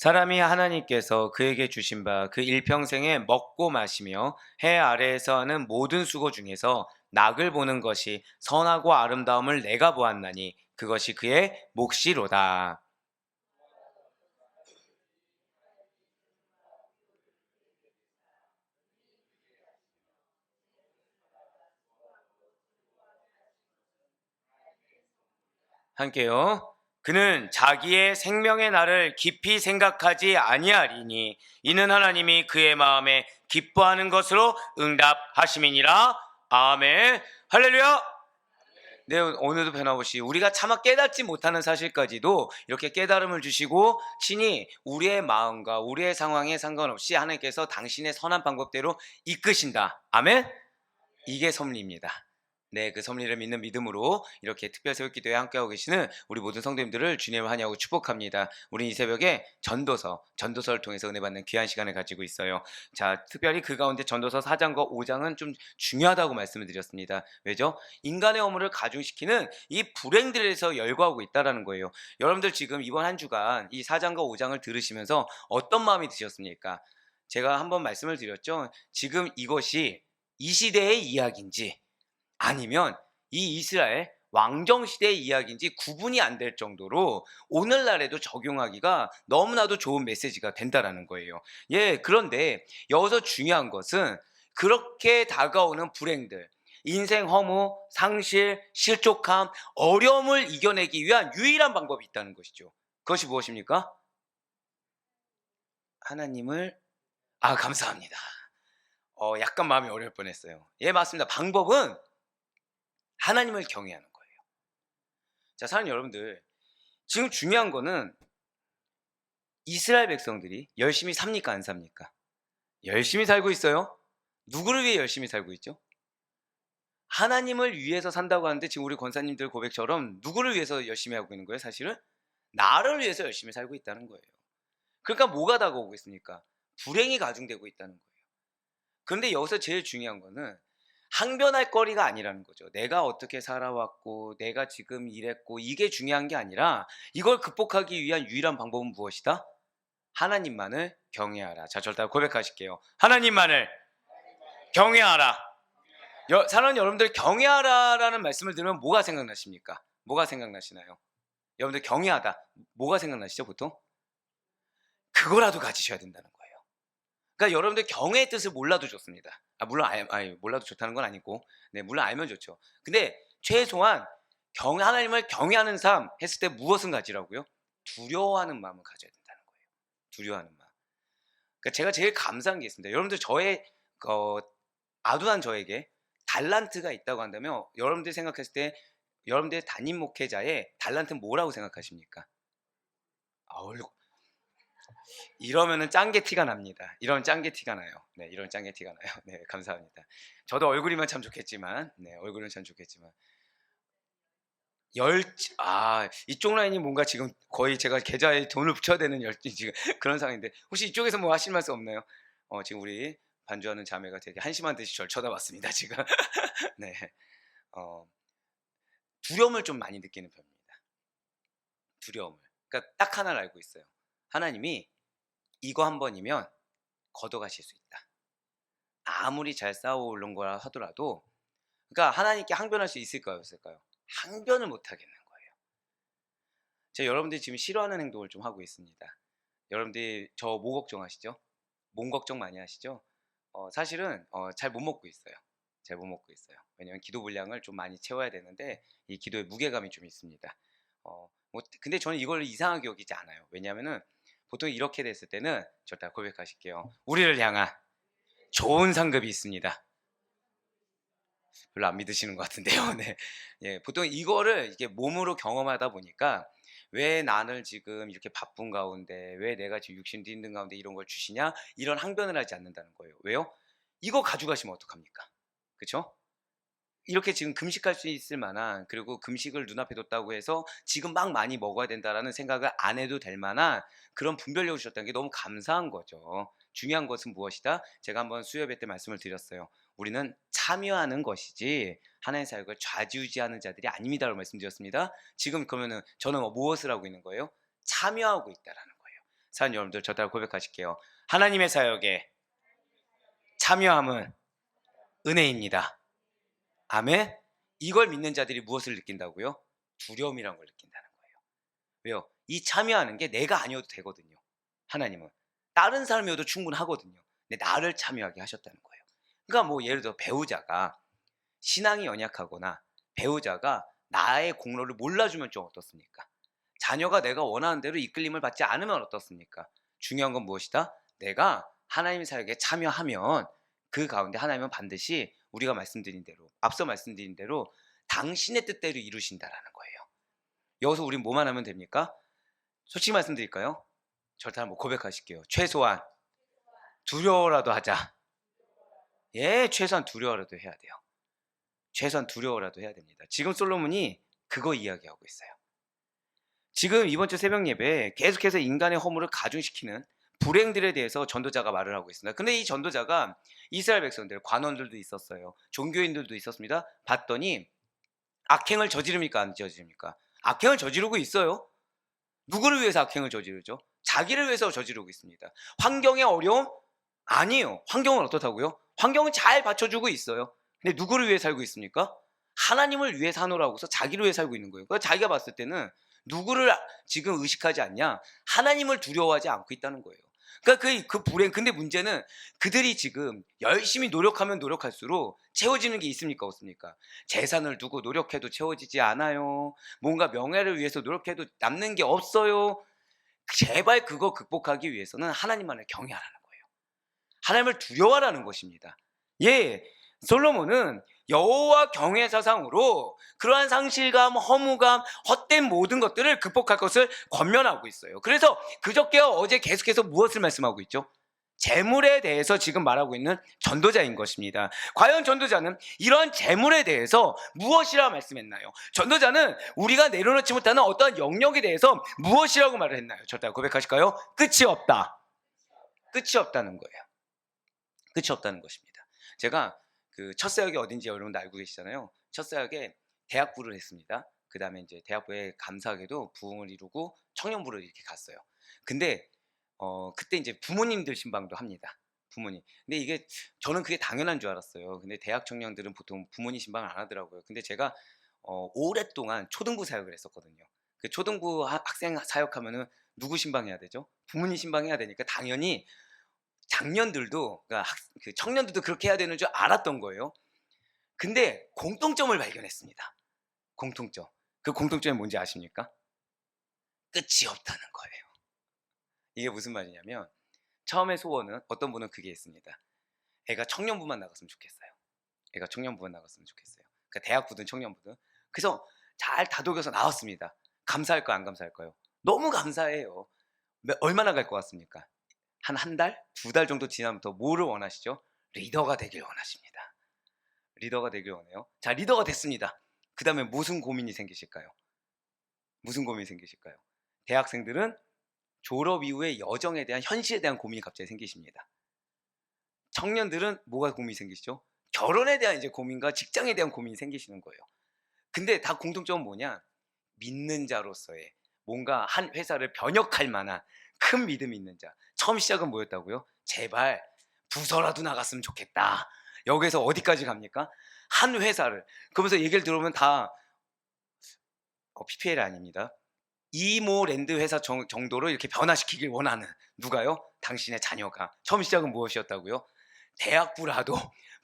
사람이 하나님께서 그에게 주신 바 그 일평생에 먹고 마시며 해 아래에서 하는 모든 수고 중에서 낙을 보는 것이 선하고 아름다움을 내가 보았나니 그것이 그의 몫이로다. 함께요. 그는 자기의 생명의 날을 깊이 생각하지 아니하리니 이는 하나님이 그의 마음에 기뻐하는 것으로 응답하심이니라. 아멘. 할렐루야. 네, 오늘도 변함없이 우리가 차마 깨닫지 못하는 사실까지도 이렇게 깨달음을 주시고 친히 우리의 마음과 우리의 상황에 상관없이 하나님께서 당신의 선한 방법대로 이끄신다. 아멘. 이게 섭리입니다. 네, 그 섭리를 믿는 믿음으로 이렇게 특별 새벽 기도에 함께하고 계시는 우리 모든 성도님들을 주님을 환영하고 축복합니다. 우리 이 새벽에 전도서를 통해서 은혜 받는 귀한 시간을 가지고 있어요. 자, 특별히 그 가운데 전도서 4장과 5장은 좀 중요하다고 말씀을 드렸습니다. 왜죠? 인간의 허물을 가중시키는 이 불행들에서 열거하고 있다라는 거예요. 여러분들 지금 이번 한 주간 이 4장과 5장을 들으시면서 어떤 마음이 드셨습니까? 제가 한번 말씀을 드렸죠. 지금 이것이 이 시대의 이야기인지 아니면 이 이스라엘 왕정 시대의 이야기인지 구분이 안 될 정도로 오늘날에도 적용하기가 너무나도 좋은 메시지가 된다라는 거예요. 예, 그런데 여기서 중요한 것은 그렇게 다가오는 불행들, 인생 허무, 상실, 실족함, 어려움을 이겨내기 위한 유일한 방법이 있다는 것이죠. 그것이 무엇입니까? 하나님을 감사합니다. 약간 마음이 어려울 뻔했어요. 예, 맞습니다. 방법은 하나님을 경외하는 거예요. 자, 사랑하는 여러분들, 지금 중요한 거는 이스라엘 백성들이 열심히 삽니까, 안 삽니까? 열심히 살고 있어요. 누구를 위해 열심히 살고 있죠? 하나님을 위해서 산다고 하는데 지금 우리 권사님들 고백처럼 누구를 위해서 열심히 하고 있는 거예요, 사실은? 나를 위해서 열심히 살고 있다는 거예요. 그러니까 뭐가 다가오고 있습니까? 불행이 가중되고 있다는 거예요. 그런데 여기서 제일 중요한 거는 항변할 거리가 아니라는 거죠. 내가 어떻게 살아왔고 내가 지금 이랬고 이게 중요한 게 아니라 이걸 극복하기 위한 유일한 방법은 무엇이다? 하나님만을 경외하라. 자, 저를 따라 고백하실게요. 하나님만을 경외하라. 사랑하는 여러분들, 경외하라라는 말씀을 들으면 뭐가 생각나십니까? 뭐가 생각나시나요? 여러분들 경외하다 뭐가 생각나시죠 보통? 그거라도 가지셔야 된다는 거예요. 그러니까 여러분들 경외의 뜻을 몰라도 좋습니다. 물론 몰라도 좋다는 건 아니고, 네, 물론 알면 좋죠. 근데 최소한 하나님을 경외하는 삶 했을 때 무엇은 가지라고요? 두려워하는 마음을 가져야 된다는 거예요. 두려워하는 마음. 그러니까 제가 제일 감사한 게 있습니다. 여러분들 저의 어, 아둔한 저에게 달란트가 있다고 한다면 여러분들이 생각했을 때 여러분들의 담임 목회자의 달란트는 뭐라고 생각하십니까? 아우, 이러면은 짠게 티가 납니다. 이런 짠게 티가 나요. 네, 이런 짠게 티가 나요. 네, 감사합니다. 저도 얼굴이면 참 좋겠지만, 네, 얼굴은 참 좋겠지만, 이쪽 라인이 뭔가 지금 거의 제가 계좌에 돈을 붙여야 되는 지금 그런 상황인데, 혹시 이쪽에서 뭐 하실 말씀 없나요? 지금 우리 반주하는 자매가 되게 한심한 듯이 저를 쳐다봤습니다, 지금. 네, 어, 두려움을 좀 많이 느끼는 편입니다. 두려움을. 그러니까 딱 하나를 알고 있어요. 하나님이 이거 한 번이면 걷어가실 수 있다. 아무리 잘 싸워오른 거라 하더라도, 그러니까 하나님께 항변할 수 있을까요, 없을까요? 항변을 못 하겠는 거예요. 제가 여러분들이 지금 싫어하는 행동을 좀 하고 있습니다. 여러분들이 저 뭐 걱정하시죠? 몸 걱정 많이 하시죠? 사실은 잘 못 먹고 있어요. 잘 못 먹고 있어요. 왜냐면 기도 분량을 좀 많이 채워야 되는데 이 기도에 무게감이 좀 있습니다. 근데 저는 이걸 이상하게 여기지 않아요. 왜냐면은 보통 이렇게 됐을 때는 절대 고백하실게요. 우리를 향한 좋은 상급이 있습니다. 별로 안 믿으시는 것 같은데요. 네. 예, 보통 이거를 이게 몸으로 경험하다 보니까 왜 나를 지금 이렇게 바쁜 가운데, 왜 내가 지금 육신도 힘든 가운데 이런 걸 주시냐? 이런 항변을 하지 않는다는 거예요. 왜요? 이거 가져가시면 어떡합니까? 그쵸? 이렇게 지금 금식할 수 있을 만한, 그리고 금식을 눈앞에 뒀다고 해서 지금 막 많이 먹어야 된다라는 생각을 안 해도 될 만한 그런 분별력을 주셨다는 게 너무 감사한 거죠. 중요한 것은 무엇이다? 제가 한번 수요예배 때 말씀을 드렸어요. 우리는 참여하는 것이지 하나님의 사역을 좌지우지하는 자들이 아닙니다라고 말씀드렸습니다. 지금 그러면은 저는 무엇을 하고 있는 거예요? 참여하고 있다라는 거예요. 사는 여러분들 저 따라 고백하실게요. 하나님의 사역에 참여함은 은혜입니다. 아멘. 이걸 믿는 자들이 무엇을 느낀다고요? 두려움이란 걸 느낀다는 거예요. 왜요? 이 참여하는 게 내가 아니어도 되거든요. 하나님은 다른 사람이어도 충분하거든요. 근데 나를 참여하게 하셨다는 거예요. 그러니까 뭐 예를 들어 배우자가 신앙이 연약하거나 배우자가 나의 공로를 몰라주면 좀 어떻습니까? 자녀가 내가 원하는 대로 이끌림을 받지 않으면 어떻습니까? 중요한 건 무엇이다? 내가 하나님 사역에 참여하면 그 가운데 하나님은 반드시 우리가 말씀드린 대로, 앞서 말씀드린 대로 당신의 뜻대로 이루신다라는 거예요. 여기서 우린 뭐만 하면 됩니까? 솔직히 말씀드릴까요? 절대 한번 고백하실게요. 최소한 두려워라도 하자. 예, 최소한 두려워라도 해야 돼요. 최소한 두려워라도 해야 됩니다. 지금 솔로몬이 그거 이야기하고 있어요. 지금 이번 주 새벽 예배에 계속해서 인간의 허물을 가중시키는 불행들에 대해서 전도자가 말을 하고 있습니다. 근데 이 전도자가 이스라엘 백성들, 관원들도 있었어요. 종교인들도 있었습니다. 봤더니 악행을 저지릅니까? 안 저지릅니까? 악행을 저지르고 있어요. 누구를 위해서 악행을 저지르죠? 자기를 위해서 저지르고 있습니다. 환경의 어려움? 아니에요. 환경은 어떻다고요? 환경은 잘 받쳐주고 있어요. 근데 누구를 위해 살고 있습니까? 하나님을 위해 사노라고서 자기를 위해 살고 있는 거예요. 그러니까 자기가 봤을 때는 누구를 지금 의식하지 않냐? 하나님을 두려워하지 않고 있다는 거예요. 그러니까 그 불행. 근데 문제는 그들이 지금 열심히 노력하면 노력할수록 채워지는 게 있습니까? 없습니까? 재산을 두고 노력해도 채워지지 않아요. 뭔가 명예를 위해서 노력해도 남는 게 없어요. 제발 그거 극복하기 위해서는 하나님만을 경외하라는 거예요. 하나님을 두려워하라는 것입니다. 예, 솔로몬은 여호와 경외 사상으로 그러한 상실감, 허무감, 헛된 모든 것들을 극복할 것을 권면하고 있어요. 그래서 그저께와 어제 계속해서 무엇을 말씀하고 있죠? 재물에 대해서 지금 말하고 있는 전도자인 것입니다. 과연 전도자는 이러한 재물에 대해서 무엇이라 말씀했나요? 전도자는 우리가 내려놓지 못하는 어떠한 영역에 대해서 무엇이라고 말을 했나요? 저따 고백하실까요? 끝이 없다. 끝이 없다는 거예요. 끝이 없다는 것입니다. 제가 그 첫 사역이 어딘지 여러분 알고 계시잖아요. 첫 사역에 대학부를 했습니다. 그 다음에 이제 대학부에 감사하게도 부흥을 이루고 청년부를 이렇게 갔어요. 근데 그때 이제 부모님들 신방도 합니다. 부모님. 근데 이게 저는 그게 당연한 줄 알았어요. 근데 대학 청년들은 보통 부모님 신방을 안 하더라고요. 근데 제가 오랫동안 초등부 사역을 했었거든요. 그 초등부 학생 사역하면은 누구 신방해야 되죠? 부모님 신방해야 되니까 당연히 장년들도, 그러니까 그 청년들도 그렇게 해야 되는 줄 알았던 거예요. 근데 공통점을 발견했습니다. 공통점. 그 공통점이 뭔지 아십니까? 끝이 없다는 거예요. 이게 무슨 말이냐면 처음에 소원은 어떤 분은 그게 있습니다. 애가 청년부만 나갔으면 좋겠어요. 애가 청년부만 나갔으면 좋겠어요. 그러니까 대학부든 청년부든. 그래서 잘 다독여서 나왔습니다. 감사할까요? 안 감사할까요? 너무 감사해요. 얼마나 갈 것 같습니까? 한 달? 2달 정도 지나면부터 뭐를 원하시죠? 리더가 되길 원하십니다. 리더가 되길 원해요. 자, 리더가 됐습니다. 그 다음에 무슨 고민이 생기실까요? 무슨 고민이 생기실까요? 대학생들은 졸업 이후에 여정에 대한, 현실에 대한 고민이 갑자기 생기십니다. 청년들은 뭐가 고민이 생기시죠? 결혼에 대한 이제 고민과 직장에 대한 고민이 생기시는 거예요. 근데 다 공통점은 뭐냐? 믿는 자로서의 뭔가 한 회사를 변혁할 만한 큰 믿음이 있는 자. 처음 시작은 뭐였다고요? 제발 부서라도 나갔으면 좋겠다. 여기서 어디까지 갑니까? 한 회사를. 그러면서 얘기를 들어보면 다 PPL 아닙니다. 이모랜드 회사 정도로 이렇게 변화시키길 원하는, 누가요? 당신의 자녀가. 처음 시작은 무엇이었다고요? 대학부라도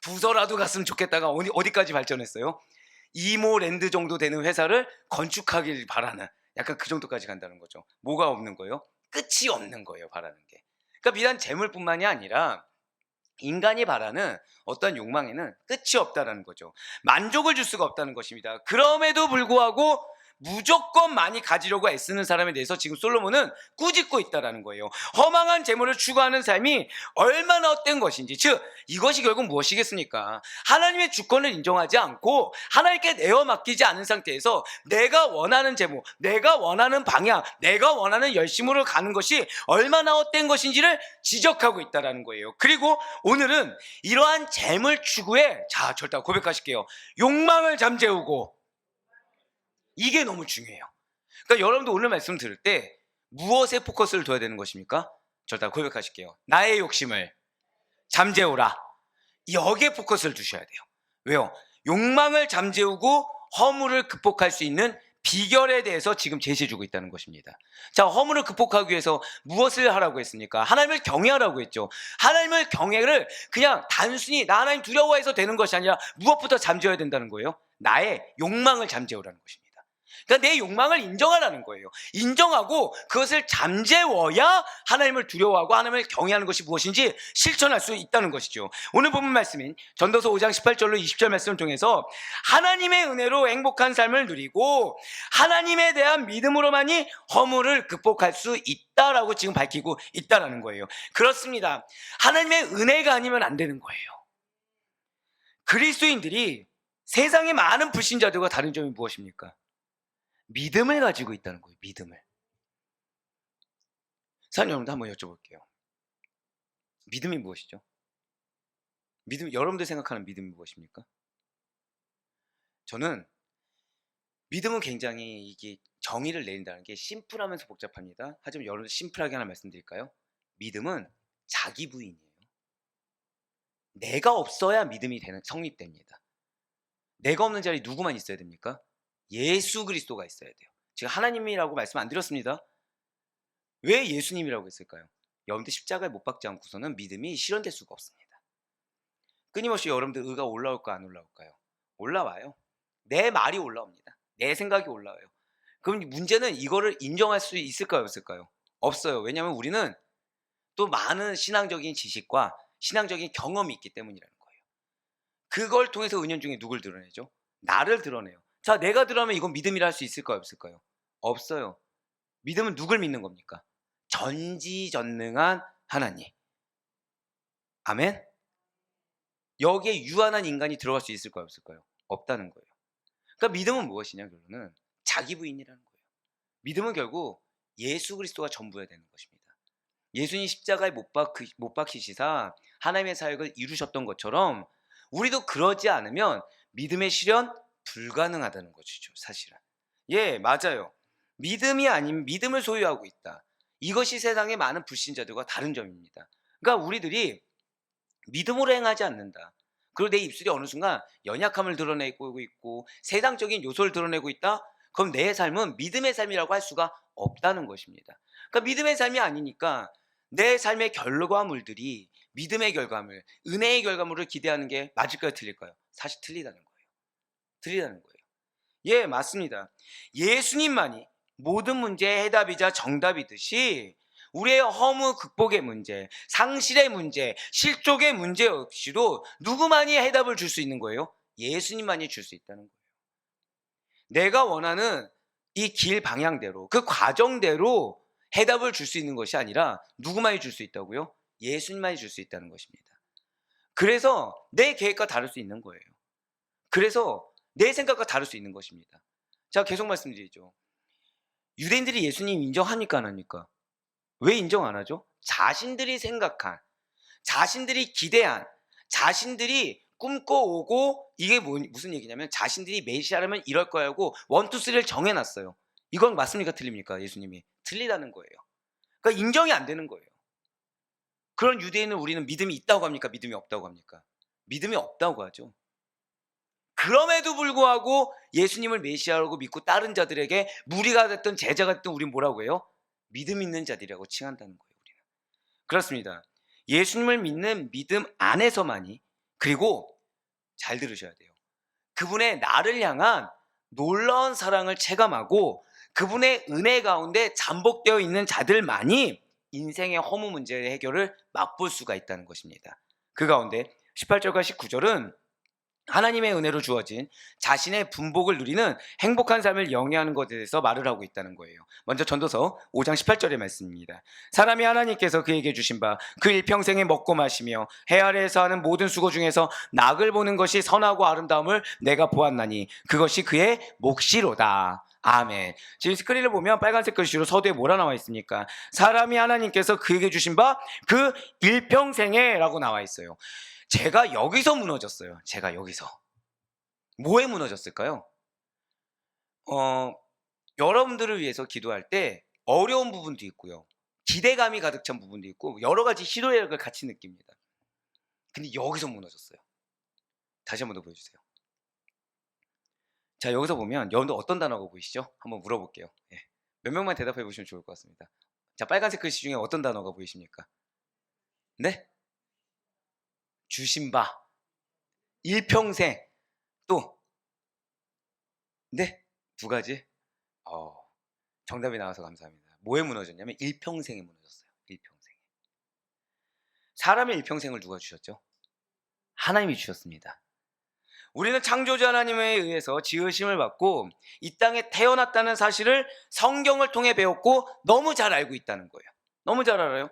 부서라도 갔으면 좋겠다가 어디까지 발전했어요? 이모랜드 정도 되는 회사를 건축하길 바라는, 약간 그 정도까지 간다는 거죠. 뭐가 없는 거예요? 끝이 없는 거예요, 바라는 게. 그러니까 비단 재물뿐만이 아니라 인간이 바라는 어떤 욕망에는 끝이 없다는 거죠. 만족을 줄 수가 없다는 것입니다. 그럼에도 불구하고 무조건 많이 가지려고 애쓰는 사람에 대해서 지금 솔로몬은 꾸짖고 있다는 거예요. 허망한 재물을 추구하는 삶이 얼마나 헛된 것인지, 즉 이것이 결국 무엇이겠습니까? 하나님의 주권을 인정하지 않고 하나님께 내어 맡기지 않은 상태에서 내가 원하는 재물, 내가 원하는 방향, 내가 원하는 열심으로 가는 것이 얼마나 헛된 것인지를 지적하고 있다는 거예요. 그리고 오늘은 이러한 재물 추구에, 자, 절대 고백하실게요. 욕망을 잠재우고, 이게 너무 중요해요. 그러니까 여러분도 오늘 말씀 들을 때 무엇에 포커스를 둬야 되는 것입니까? 절단 고백하실게요. 나의 욕심을 잠재우라. 여기에 포커스를 두셔야 돼요. 왜요? 욕망을 잠재우고 허물을 극복할 수 있는 비결에 대해서 지금 제시해주고 있다는 것입니다. 자, 허물을 극복하기 위해서 무엇을 하라고 했습니까? 하나님을 경외하라고 했죠. 하나님을 경외를 그냥 단순히 나 하나님 두려워해서 되는 것이 아니라 무엇부터 잠재워야 된다는 거예요? 나의 욕망을 잠재우라는 것입니다. 그러니까 내 욕망을 인정하라는 거예요. 인정하고 그것을 잠재워야 하나님을 두려워하고 하나님을 경외하는 것이 무엇인지 실천할 수 있다는 것이죠. 오늘 본문 말씀인 전도서 5장 18절로 20절 말씀을 통해서 하나님의 은혜로 행복한 삶을 누리고 하나님에 대한 믿음으로만이 허물을 극복할 수 있다라고 지금 밝히고 있다라는 거예요. 그렇습니다. 하나님의 은혜가 아니면 안 되는 거예요. 그리스도인들이 세상의 많은 불신자들과 다른 점이 무엇입니까? 믿음을 가지고 있다는 거예요. 믿음을. 사장님, 여러분들 한번 여쭤볼게요. 믿음이 무엇이죠? 믿음, 여러분들 생각하는 믿음이 무엇입니까? 저는 믿음은 굉장히 이게 정의를 내린다는 게 심플하면서 복잡합니다. 하지만 여러분들 심플하게 하나 말씀드릴까요? 믿음은 자기 부인이에요. 내가 없어야 믿음이 성립됩니다. 내가 없는 자리에 누구만 있어야 됩니까? 예수 그리스도가 있어야 돼요. 제가 하나님이라고 말씀 안 드렸습니다. 왜 예수님이라고 했을까요? 여러분들 십자가에 못 박지 않고서는 믿음이 실현될 수가 없습니다. 끊임없이 여러분들 의가 올라올까 안 올라올까요? 올라와요. 내 말이 올라옵니다. 내 생각이 올라와요. 그럼 문제는 이거를 인정할 수 있을까요? 없을까요? 없어요. 왜냐하면 우리는 또 많은 신앙적인 지식과 신앙적인 경험이 있기 때문이라는 거예요. 그걸 통해서 은연중에 누굴 드러내죠? 나를 드러내요. 자, 내가 드러내면 이건 믿음이라 할 수 있을까요? 없을까요? 없어요. 믿음은 누굴 믿는 겁니까? 전지전능한 하나님. 아멘? 여기에 유한한 인간이 들어갈 수 있을까요? 없을까요? 없다는 거예요. 그러니까 믿음은 무엇이냐? 결론은 자기 부인이라는 거예요. 믿음은 결국 예수 그리스도가 전부여야 되는 것입니다. 예수님 십자가에 못 박히시사 하나님의 사역을 이루셨던 것처럼 우리도 그러지 않으면 믿음의 실현 불가능하다는 것이죠. 사실은. 예, 맞아요. 믿음이 아니면 믿음을 소유하고 있다. 이것이 세상의 많은 불신자들과 다른 점입니다. 그러니까 우리들이 믿음으로 행하지 않는다. 그리고 내 입술이 어느 순간 연약함을 드러내고 있고 세상적인 요소를 드러내고 있다. 그럼 내 삶은 믿음의 삶이라고 할 수가 없다는 것입니다. 그러니까 믿음의 삶이 아니니까 내 삶의 결과물들이 믿음의 결과물, 은혜의 결과물을 기대하는 게 맞을까요? 틀릴까요? 사실 틀리다는 거예요. 틀리다는 거예요. 예, 맞습니다. 예수님만이 모든 문제의 해답이자 정답이듯이 우리의 허무 극복의 문제, 상실의 문제, 실족의 문제 없이도 누구만이 해답을 줄 수 있는 거예요? 예수님만이 줄 수 있다는 거예요. 내가 원하는 이 길 방향대로, 그 과정대로 해답을 줄 수 있는 것이 아니라 누구만이 줄 수 있다고요? 예수님만이 줄 수 있다는 것입니다. 그래서 내 계획과 다를 수 있는 거예요. 그래서 내 생각과 다를 수 있는 것입니다. 제가 계속 말씀드리죠. 유대인들이 예수님 인정합니까? 안 합니까? 왜 인정 안 하죠? 자신들이 생각한, 자신들이 기대한, 자신들이 꿈꿔오고 이게 무슨 얘기냐면 자신들이 메시아라면 이럴 거야 하고 1, 2, 3를 정해놨어요. 이건 맞습니까? 틀립니까? 예수님이 틀리다는 거예요. 그러니까 인정이 안 되는 거예요. 그런 유대인은 우리는 믿음이 있다고 합니까? 믿음이 없다고 합니까? 믿음이 없다고 하죠. 그럼에도 불구하고 예수님을 메시아라고 믿고 다른 자들에게 무리가 됐든 제자가 됐든 우리는 뭐라고 해요? 믿음 있는 자들이라고 칭한다는 거예요. 우리는. 그렇습니다. 예수님을 믿는 믿음 안에서만이, 그리고 잘 들으셔야 돼요. 그분의 나를 향한 놀라운 사랑을 체감하고 그분의 은혜 가운데 잠복되어 있는 자들만이 인생의 허무 문제의 해결을 맛볼 수가 있다는 것입니다. 그 가운데 18절과 19절은 하나님의 은혜로 주어진 자신의 분복을 누리는 행복한 삶을 영위하는 것에 대해서 말을 하고 있다는 거예요. 먼저 전도서 5장 18절의 말씀입니다. 사람이 하나님께서 그에게 주신 바 그 일평생에 먹고 마시며 해 아래에서 하는 모든 수고 중에서 낙을 보는 것이 선하고 아름다움을 내가 보았나니 그것이 그의 몫이로다. 아멘. 지금 스크린을 보면 빨간색 글씨로 서두에 뭐라 나와 있습니까? 사람이 하나님께서 그에게 주신 바 그 일평생에 라고 나와 있어요. 제가 여기서 무너졌어요. 제가 여기서. 뭐에 무너졌을까요? 여러분들을 위해서 기도할 때 어려운 부분도 있고요. 기대감이 가득 찬 부분도 있고 여러 가지 희로애락을 같이 느낍니다. 근데 여기서 무너졌어요. 다시 한번 더 보여주세요. 자, 여기서 보면 여러분들 어떤 단어가 보이시죠? 한번 물어볼게요. 예. 몇 명만 대답해 보시면 좋을 것 같습니다. 자, 빨간색 글씨 중에 어떤 단어가 보이십니까? 네? 주신 바, 일평생, 또 네? 두 가지? 정답이 나와서 감사합니다. 뭐에 무너졌냐면 일평생에 무너졌어요. 일평생. 사람의 일평생을 누가 주셨죠? 하나님이 주셨습니다. 우리는 창조주 하나님에 의해서 지으심을 받고 이 땅에 태어났다는 사실을 성경을 통해 배웠고 너무 잘 알고 있다는 거예요. 너무 잘 알아요.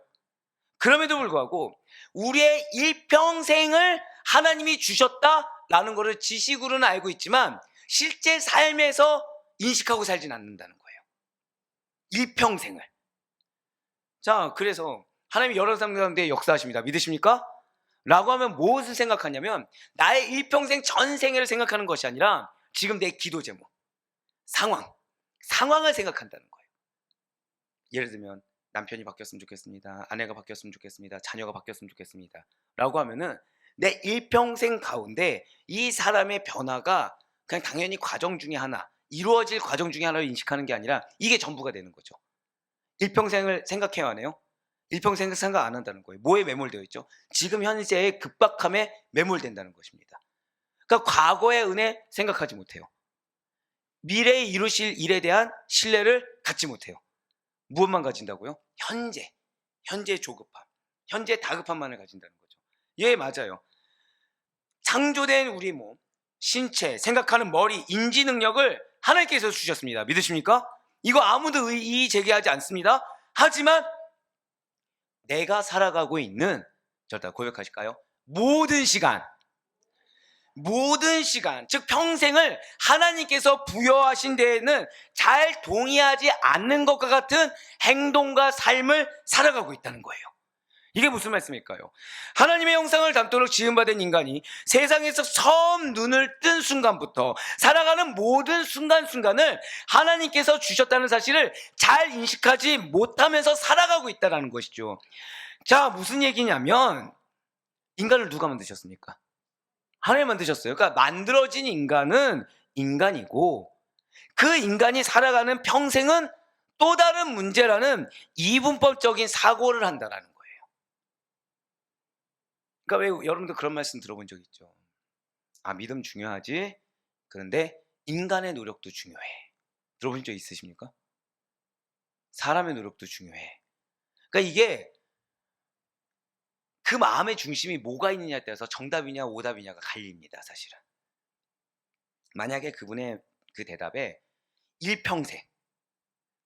그럼에도 불구하고 우리의 일평생을 하나님이 주셨다라는 것을 지식으로는 알고 있지만 실제 삶에서 인식하고 살진 않는다는 거예요. 일평생을. 자, 그래서 하나님이 여러 사람 가운데 역사하십니다. 믿으십니까? 라고 하면 무엇을 생각하냐면 나의 일평생 전생애를 생각하는 것이 아니라 지금 내 기도 제목, 상황을 생각한다는 거예요. 예를 들면 남편이 바뀌었으면 좋겠습니다. 아내가 바뀌었으면 좋겠습니다. 자녀가 바뀌었으면 좋겠습니다. 라고 하면은 내 일평생 가운데 이 사람의 변화가 그냥 당연히 과정 중에 하나, 이루어질 과정 중에 하나를 인식하는 게 아니라 이게 전부가 되는 거죠. 일평생을 생각해야 하네요. 일평생 생각 안 한다는 거예요. 뭐에 매몰되어 있죠? 지금 현재의 급박함에 매몰된다는 것입니다. 그러니까 과거의 은혜 생각하지 못해요. 미래에 이루실 일에 대한 신뢰를 갖지 못해요. 무엇만 가진다고요? 현재 조급함, 현재 다급함만을 가진다는 거죠. 예, 맞아요. 창조된 우리 몸, 신체, 생각하는 머리, 인지 능력을 하나님께서 주셨습니다. 믿으십니까? 이거 아무도 이의 제기하지 않습니다. 하지만 내가 살아가고 있는, 저다 고백하실까요? 모든 시간, 즉 평생을 하나님께서 부여하신 데에는 잘 동의하지 않는 것과 같은 행동과 삶을 살아가고 있다는 거예요. 이게 무슨 말씀일까요? 하나님의 형상을 담도록 지음받은 인간이 세상에서 처음 눈을 뜬 순간부터 살아가는 모든 순간순간을 하나님께서 주셨다는 사실을 잘 인식하지 못하면서 살아가고 있다는 것이죠. 자, 무슨 얘기냐면 인간을 누가 만드셨습니까? 하나님 만드셨어요. 그러니까 만들어진 인간은 인간이고 그 인간이 살아가는 평생은 또 다른 문제라는 이분법적인 사고를 한다는 거예요. 그러니까 왜 여러분들 그런 말씀 들어본 적 있죠? 아, 믿음 중요하지. 그런데 인간의 노력도 중요해. 들어본 적 있으십니까? 사람의 노력도 중요해. 그러니까 이게 그 마음의 중심이 뭐가 있느냐에 따라서 정답이냐 오답이냐가 갈립니다. 사실은. 만약에 그분의 그 대답에 일평생,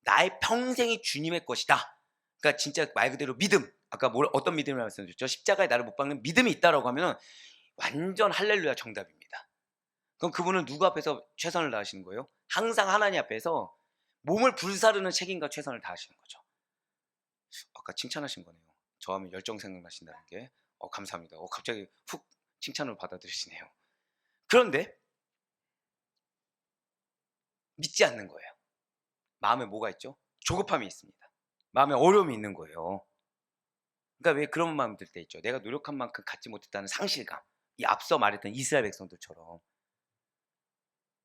나의 평생이 주님의 것이다. 그러니까 진짜 말 그대로 믿음. 아까 어떤 믿음을 말씀드렸죠? 십자가에 나를 못 박는 믿음이 있다라고 하면 완전 할렐루야 정답입니다. 그럼 그분은 누구 앞에서 최선을 다하시는 거예요? 항상 하나님 앞에서 몸을 불사르는 책임과 최선을 다하시는 거죠. 아까 칭찬하신 거네요. 저하면 열정 생각나신다는 게 감사합니다. 갑자기 훅 칭찬을 받아들이시네요. 그런데 믿지 않는 거예요. 마음에 뭐가 있죠? 조급함이 있습니다. 마음에 어려움이 있는 거예요. 그러니까 왜 그런 마음 들 때 있죠. 내가 노력한 만큼 갖지 못했다는 상실감. 이 앞서 말했던 이스라엘 백성들처럼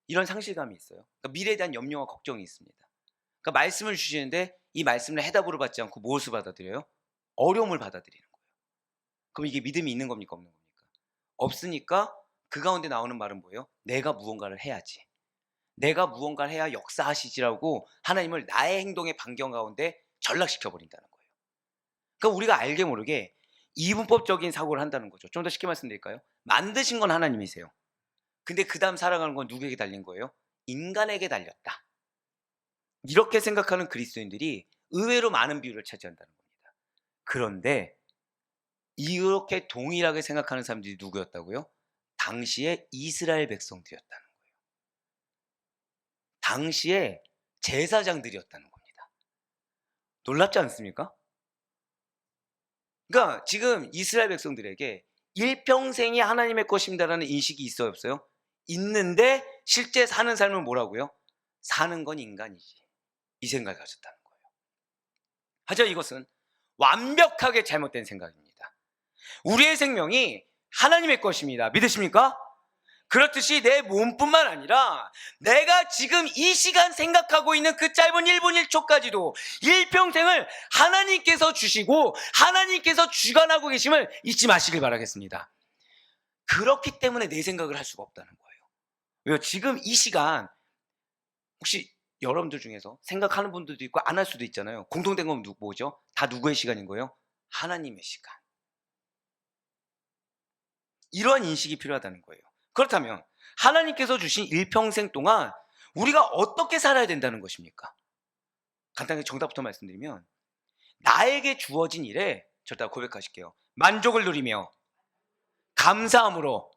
이런 상실감이 있어요. 그러니까 미래에 대한 염려와 걱정이 있습니다. 그러니까 말씀을 주시는데 이 말씀을 해답으로 받지 않고 무엇을 받아들여요? 어려움을 받아들이는 거예요. 그럼 이게 믿음이 있는 겁니까 없는 겁니까? 없으니까 그 가운데 나오는 말은 뭐예요? 내가 무언가를 해야지. 내가 무언가를 해야 역사하시지라고 하나님을 나의 행동의 반경 가운데 전락시켜 버린다는 거예요. 그러니까 우리가 알게 모르게 이분법적인 사고를 한다는 거죠. 좀 더 쉽게 말씀드릴까요? 만드신 건 하나님이세요. 근데 그 다음 살아가는 건 누구에게 달린 거예요? 인간에게 달렸다. 이렇게 생각하는 그리스도인들이 의외로 많은 비율을 차지한다는 겁니다. 그런데 이렇게 동일하게 생각하는 사람들이 누구였다고요? 당시의 이스라엘 백성들이었다는 거예요. 당시의 제사장들이었다는 겁니다. 놀랍지 않습니까? 그러니까 지금 이스라엘 백성들에게 일평생이 하나님의 것입니다라는 인식이 있어요 없어요? 있는데 실제 사는 삶은 뭐라고요? 사는 건 인간이지. 이 생각을 가졌다는 거예요. 하지만 이것은 완벽하게 잘못된 생각입니다. 우리의 생명이 하나님의 것입니다. 믿으십니까? 그렇듯이 내 몸뿐만 아니라 내가 지금 이 시간 생각하고 있는 그 짧은 1분 1초까지도 일평생을 하나님께서 주시고 하나님께서 주관하고 계심을 잊지 마시길 바라겠습니다. 그렇기 때문에 내 생각을 할 수가 없다는 거예요. 왜요? 지금 이 시간 혹시 여러분들 중에서 생각하는 분들도 있고 안 할 수도 있잖아요. 공통된 건 뭐죠? 다 누구의 시간인 거예요? 하나님의 시간. 이러한 인식이 필요하다는 거예요. 그렇다면 하나님께서 주신 일평생 동안 우리가 어떻게 살아야 된다는 것입니까? 간단하게 정답부터 말씀드리면 나에게 주어진 일에 저를 고백하실게요. 만족을 누리며 감사함으로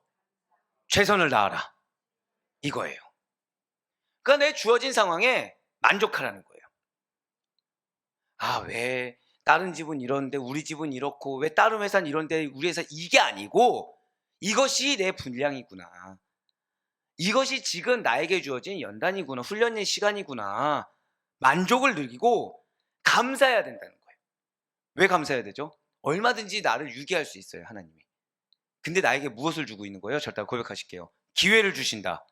최선을 다하라. 이거예요. 그러니까 내 주어진 상황에 만족하라는 거예요. 아, 왜 다른 집은 이런데 우리 집은 이렇고 왜 다른 회사는 이런데 우리 회사 이게 아니고 이것이 내 분량이구나. 이것이 지금 나에게 주어진 연단이구나. 훈련의 시간이구나. 만족을 느끼고 감사해야 된다는 거예요. 왜 감사해야 되죠? 얼마든지 나를 유기할 수 있어요, 하나님이. 근데 나에게 무엇을 주고 있는 거예요? 절대 고백하실게요. 기회를 주신다.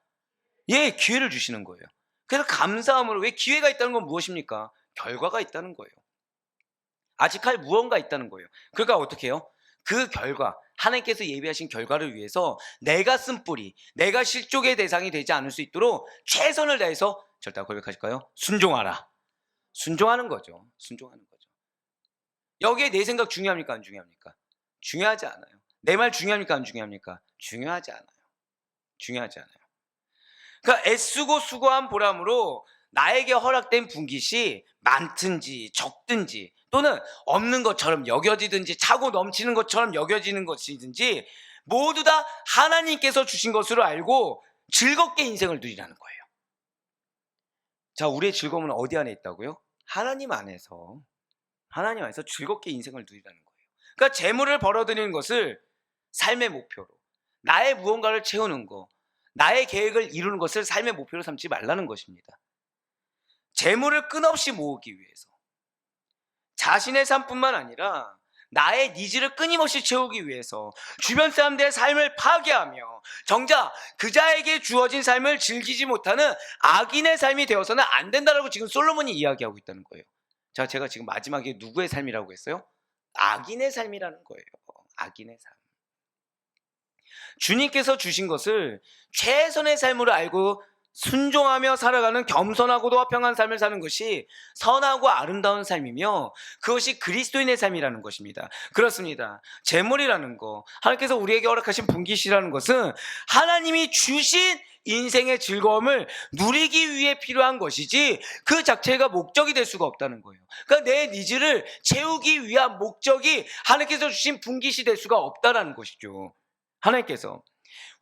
예, 기회를 주시는 거예요. 그래서 감사함으로, 왜 기회가 있다는 건 무엇입니까? 결과가 있다는 거예요. 아직 할 무언가 있다는 거예요. 그러니까 어떻게 해요? 그 결과, 하나님께서 예비하신 결과를 위해서 내가 쓴 뿌리, 내가 실족의 대상이 되지 않을 수 있도록 최선을 다해서 절대 고백하실까요? 순종하라. 순종하는 거죠. 순종하는 거죠. 여기에 내 생각 중요합니까? 안 중요합니까? 중요하지 않아요. 내 말 중요합니까? 안 중요합니까? 중요하지 않아요. 중요하지 않아요. 그러니까 애쓰고 수고한 보람으로 나에게 허락된 분깃이 많든지 적든지 또는 없는 것처럼 여겨지든지 차고 넘치는 것처럼 여겨지는 것이든지 모두 다 하나님께서 주신 것으로 알고 즐겁게 인생을 누리라는 거예요. 자, 우리의 즐거움은 어디 안에 있다고요? 하나님 안에서. 하나님 안에서 즐겁게 인생을 누리라는 거예요. 그러니까 재물을 벌어들이는 것을 삶의 목표로, 나의 무언가를 채우는 거, 나의 계획을 이루는 것을 삶의 목표로 삼지 말라는 것입니다. 재물을 끊없이 모으기 위해서, 자신의 삶뿐만 아니라 나의 니즈를 끊임없이 채우기 위해서 주변 사람들의 삶을 파괴하며 정작 그자에게 주어진 삶을 즐기지 못하는 악인의 삶이 되어서는 안 된다라고 지금 솔로몬이 이야기하고 있다는 거예요. 자, 제가 지금 마지막에 누구의 삶이라고 했어요? 악인의 삶이라는 거예요. 악인의 삶. 주님께서 주신 것을 최선의 삶으로 알고 순종하며 살아가는 겸손하고도 화평한 삶을 사는 것이 선하고 아름다운 삶이며 그것이 그리스도인의 삶이라는 것입니다. 그렇습니다. 재물이라는 거, 하나님께서 우리에게 허락하신 분깃이라는 것은 하나님이 주신 인생의 즐거움을 누리기 위해 필요한 것이지 그 자체가 목적이 될 수가 없다는 거예요. 그러니까 내 니즈를 채우기 위한 목적이 하나님께서 주신 분깃이 될 수가 없다는 것이죠. 하나님께서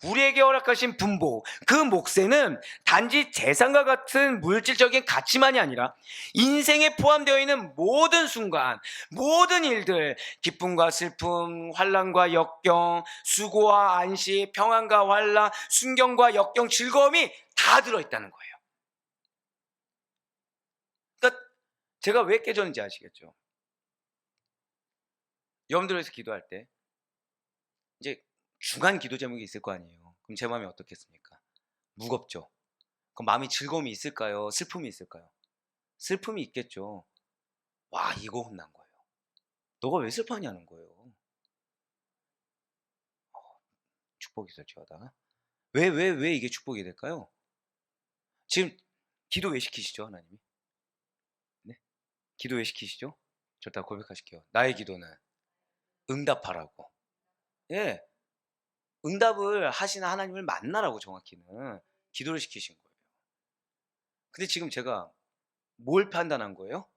우리에게 허락하신 분보, 그 몫에는 단지 재산과 같은 물질적인 가치만이 아니라 인생에 포함되어 있는 모든 순간, 모든 일들, 기쁨과 슬픔, 환난과 역경, 수고와 안식, 평안과 환난, 순경과 역경, 즐거움이 다 들어있다는 거예요. 그러니까 제가 왜 깨졌는지 아시겠죠? 여러분들에서 기도할 때 이제 중한 기도 제목이 있을 거 아니에요. 그럼 제 마음이 어떻겠습니까? 무겁죠. 그럼 마음이 즐거움이 있을까요? 슬픔이 있을까요? 슬픔이 있겠죠. 와, 이거 혼난 거예요. 너가 왜 슬퍼하냐는 거예요. 축복이 설치하다. 왜 이게 축복이 될까요? 지금 기도 왜 시키시죠, 하나님이? 네? 기도 왜 시키시죠? 저 다 고백하실게요. 나의 기도는 응답하라고. 예, 응답을 하시는 하나님을 만나라고 정확히는 기도를 시키신 거예요. 근데 지금 제가 뭘 판단한 거예요?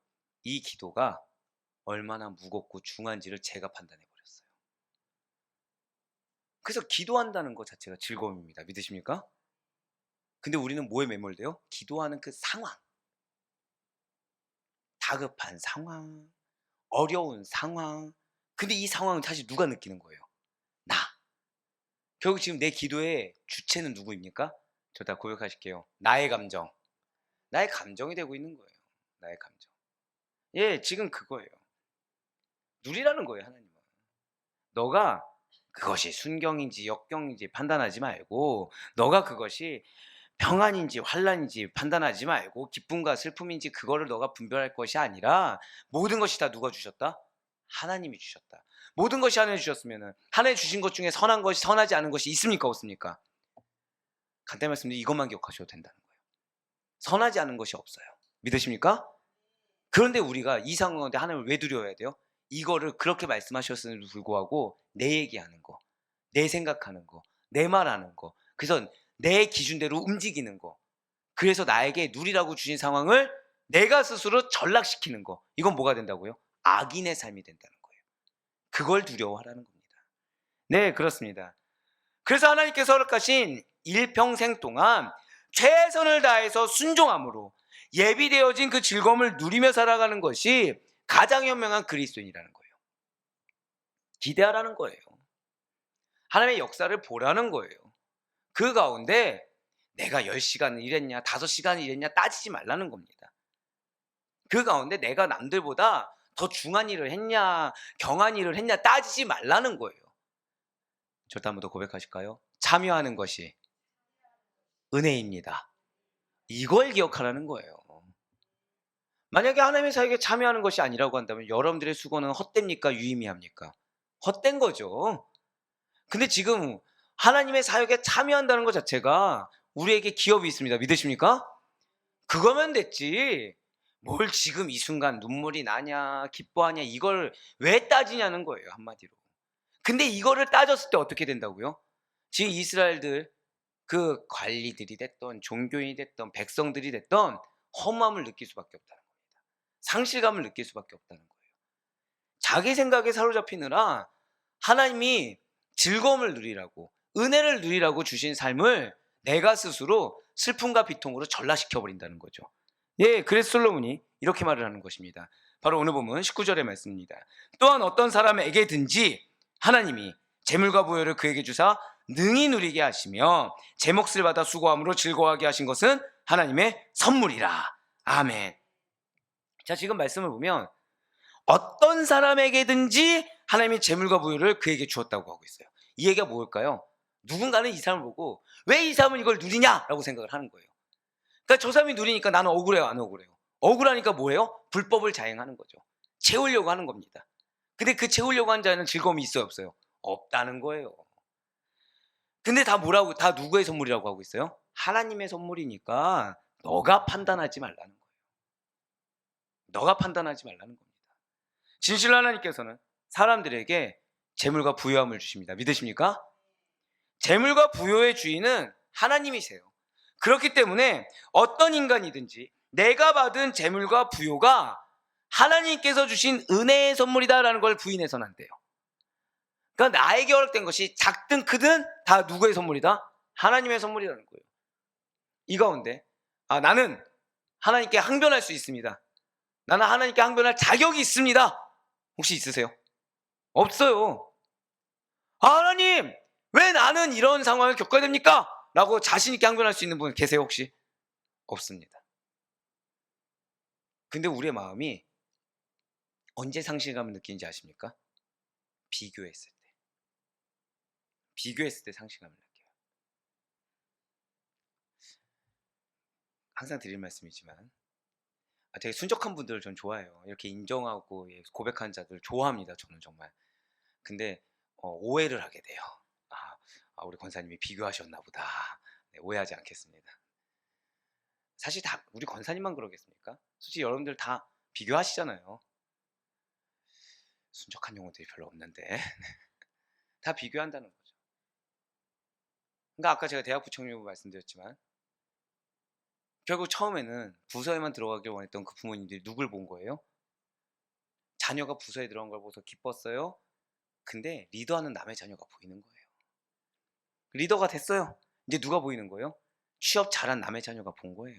이 기도가 얼마나 무겁고 중한지를 제가 판단해 버렸어요. 그래서 기도한다는 것 자체가 즐거움입니다. 믿으십니까? 근데 우리는 뭐에 매몰돼요? 기도하는 그 상황, 다급한 상황, 어려운 상황. 근데 이 상황은 사실 누가 느끼는 거예요? 나. 결국 지금 내 기도의 주체는 누구입니까? 저 다 고백하실게요. 나의 감정. 나의 감정이 되고 있는 거예요. 나의 감정. 예, 지금 그거예요. 누리라는 거예요, 하나님은. 너가 그것이 순경인지 역경인지 판단하지 말고, 너가 그것이 평안인지 환난인지 판단하지 말고, 기쁨과 슬픔인지 그거를 너가 분별할 것이 아니라, 모든 것이 다 누가 주셨다? 하나님이 주셨다. 모든 것이 하나님이 주셨으면 하나님이 주신 것 중에 선한 것이 선하지 않은 것이 있습니까 없습니까? 간단히 말씀드리면 이것만 기억하셔도 된다는 거예요. 선하지 않은 것이 없어요. 믿으십니까? 그런데 우리가 이 상황 가운데 하나님을 왜 두려워해야 돼요? 이거를 그렇게 말씀하셨음에도 불구하고 내 얘기하는 거, 내 생각하는 거, 내 말하는 거, 그래서 내 기준대로 움직이는 거, 그래서 나에게 누리라고 주신 상황을 내가 스스로 전락시키는 거, 이건 뭐가 된다고요? 악인의 삶이 된다는 거예요. 그걸 두려워하라는 겁니다. 네, 그렇습니다. 그래서 하나님께서 허락하신 일평생 동안 최선을 다해서 순종함으로 예비되어진 그 즐거움을 누리며 살아가는 것이 가장 현명한 그리스도인이라는 거예요. 기대하라는 거예요. 하나님의 역사를 보라는 거예요. 그 가운데 내가 10시간 일했냐 5시간 일했냐 따지지 말라는 겁니다. 그 가운데 내가 남들보다 더 중한 일을 했냐 경한 일을 했냐 따지지 말라는 거예요. 저도 한번 더 고백하실까요? 참여하는 것이 은혜입니다. 이걸 기억하라는 거예요. 만약에 하나님의 사역에 참여하는 것이 아니라고 한다면 여러분들의 수고는 헛됩니까? 유의미합니까? 헛된 거죠. 근데 지금 하나님의 사역에 참여한다는 것 자체가 우리에게 기업이 있습니다. 믿으십니까? 그거면 됐지. 뭘 지금 이 순간 눈물이 나냐 기뻐하냐 이걸 왜 따지냐는 거예요, 한마디로. 근데 이거를 따졌을 때 어떻게 된다고요? 지금 이스라엘들 그 관리들이 됐던 종교인이 됐던 백성들이 됐던 허무함을 느낄 수밖에 없다는 겁니다. 상실감을 느낄 수밖에 없다는 거예요. 자기 생각에 사로잡히느라 하나님이 즐거움을 누리라고 은혜를 누리라고 주신 삶을 내가 스스로 슬픔과 비통으로 전락시켜 버린다는 거죠. 예, 그래서 솔로몬이 이렇게 말을 하는 것입니다. 바로 오늘 보면 19절의 말씀입니다. 또한 어떤 사람에게든지 하나님이 재물과 부여를 그에게 주사 능히 누리게 하시며 제 몫을 받아 수고함으로 즐거워하게 하신 것은 하나님의 선물이라. 아멘. 자, 지금 말씀을 보면 어떤 사람에게든지 하나님이 재물과 부여를 그에게 주었다고 하고 있어요. 이 얘기가 뭘까요? 누군가는 이 사람을 보고 왜 이 사람은 이걸 누리냐라고 생각을 하는 거예요. 그러니까 저 사람이 누리니까 나는 억울해요, 안 억울해요? 억울하니까 뭐예요? 불법을 자행하는 거죠. 채우려고 하는 겁니다. 근데 그 채우려고 하는 자는 즐거움이 있어요, 없어요? 없다는 거예요. 근데 다 뭐라고, 다 누구의 선물이라고 하고 있어요? 하나님의 선물이니까 너가 판단하지 말라는 거예요. 너가 판단하지 말라는 겁니다. 진실로 하나님께서는 사람들에게 재물과 부요함을 주십니다. 믿으십니까? 재물과 부요의 주인은 하나님이세요. 그렇기 때문에 어떤 인간이든지 내가 받은 재물과 부요가 하나님께서 주신 은혜의 선물이다라는 걸 부인해서는 안 돼요. 그러니까 나에게 허락된 것이 작든 크든 다 누구의 선물이다? 하나님의 선물이라는 거예요. 이 가운데 나는 하나님께 항변할 수 있습니다. 나는 하나님께 항변할 자격이 있습니다. 혹시 있으세요? 없어요. 하나님, 왜 나는 이런 상황을 겪어야 됩니까? 라고 자신 있게 항변할 수 있는 분 계세요 혹시? 없습니다. 근데 우리의 마음이 언제 상실감을 느끼는지 아십니까? 비교했을 때. 비교했을 때 상실감을 느껴요. 항상 드릴 말씀이지만 되게 순적한 분들을 전 좋아해요. 이렇게 인정하고 고백하는 자들 좋아합니다. 저는 정말. 근데 오해를 하게 돼요. 우리 권사님이 비교하셨나 보다. 네, 오해하지 않겠습니다. 사실 다 우리 권사님만 그러겠습니까? 솔직히 여러분들 다 비교하시잖아요. 순적한 용어들이 별로 없는데 다 비교한다는 거죠. 그러니까 아까 제가 대학 부총리부 말씀드렸지만 결국 처음에는 부서에만 들어가길 원했던 그 부모님들이 누굴 본 거예요? 자녀가 부서에 들어간 걸 보고서 기뻤어요. 근데 리더하는 남의 자녀가 보이는 거예요. 리더가 됐어요. 이제 누가 보이는 거예요? 취업 잘한 남의 자녀가 본 거예요.